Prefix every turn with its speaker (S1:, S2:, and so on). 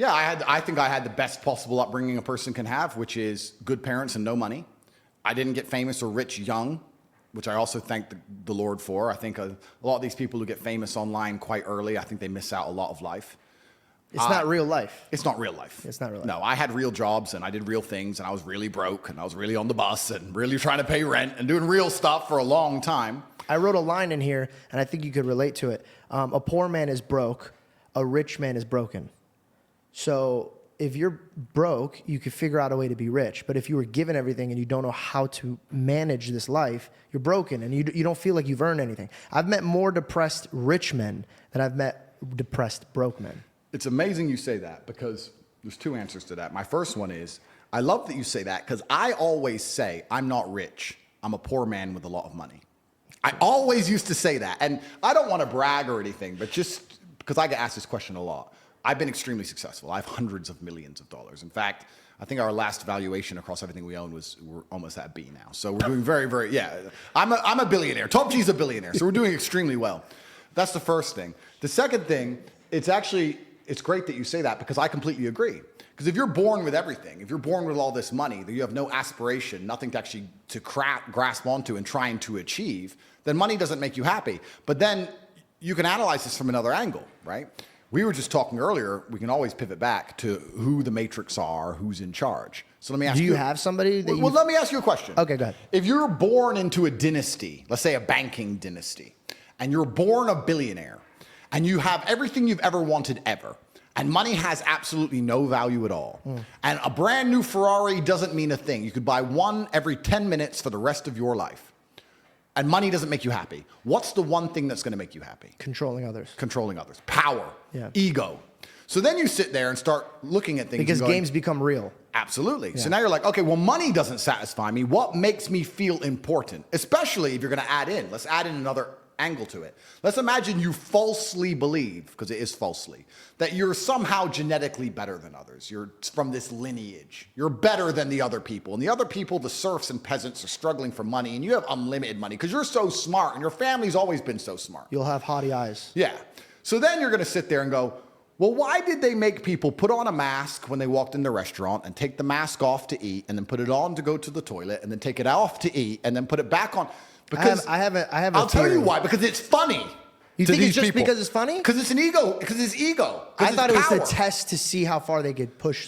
S1: Yeah, I think I had the best possible upbringing a person can have, which is good parents and no money. I didn't get famous or rich young, which I also thank the Lord for. I think a lot of these people who get famous online quite early, I think they miss out a lot of life.
S2: It's not real life.
S1: It's not real life.
S2: It's not real life.
S1: No, I had real jobs and I did real things and I was really broke and I was really on the bus and really trying to pay rent and doing real stuff for a long time.
S2: I wrote a line in here, and I think you could relate to it. A poor man is broke. A rich man is broken. So if you're broke, you could figure out a way to be rich. But if you were given everything and you don't know how to manage this life, you're broken and you don't feel like you've earned anything. I've met more depressed rich men than I've met depressed broke men.
S1: It's amazing you say that because there's two answers to that. My first one is, I love that you say that because I always say, I'm not rich. I'm a poor man with a lot of money. I always used to say that. And I don't want to brag or anything, but just because I get asked this question a lot. I've been extremely successful. I have hundreds of millions of dollars. In fact, I think our last valuation across everything we own we're almost at B now. So we're doing very, very, yeah. I'm a billionaire. Top G's a billionaire. So we're doing extremely well. That's the first thing. The second thing, it's great that you say that because I completely agree. Because if you're born with everything, if you're born with all this money, that you have no aspiration, nothing to actually grasp onto and trying to achieve, then money doesn't make you happy. But then you can analyze this from another angle, right? We were just talking earlier, we can always pivot back to who the matrix are, who's in charge. So let me ask you.
S2: Do you have somebody that
S1: Well, let me ask you a question.
S2: Okay, go ahead.
S1: If you're born into a dynasty, let's say a banking dynasty, and you're born a billionaire, and you have everything you've ever wanted ever, and money has absolutely no value at all, and a brand new Ferrari doesn't mean a thing. You could buy one every 10 minutes for the rest of your life. And money doesn't make you happy. What's the one thing that's going to make you happy?
S2: Controlling others.
S1: Controlling others. Power.
S2: Yeah.
S1: Ego. So then you sit there and start looking at things.
S2: Because games become real.
S1: Absolutely.
S2: Yeah.
S1: So now you're like, okay, well, money doesn't satisfy me. What makes me feel important? Especially if you're going to add in. Let's add in another angle to it. Let's imagine you falsely believe, because it is falsely, that you're somehow genetically better than others. You're from this lineage. You're better than the other people. And the other people, the serfs and peasants, are struggling for money, and you have unlimited money because you're so smart, and your family's always been so smart.
S2: You'll have haughty eyes.
S1: Yeah. So then you're going to sit there and go, well, why did they make people put on a mask when they walked in the restaurant and take the mask off to eat and then put it on to go to the toilet and then take it off to eat and then put it back on? Because
S2: I have
S1: I'll tell you why, because it's funny.
S2: You think it's just because it's funny?
S1: Because it's an ego. Because it's ego.
S2: I thought it was
S1: power.
S2: the test to see how far they could push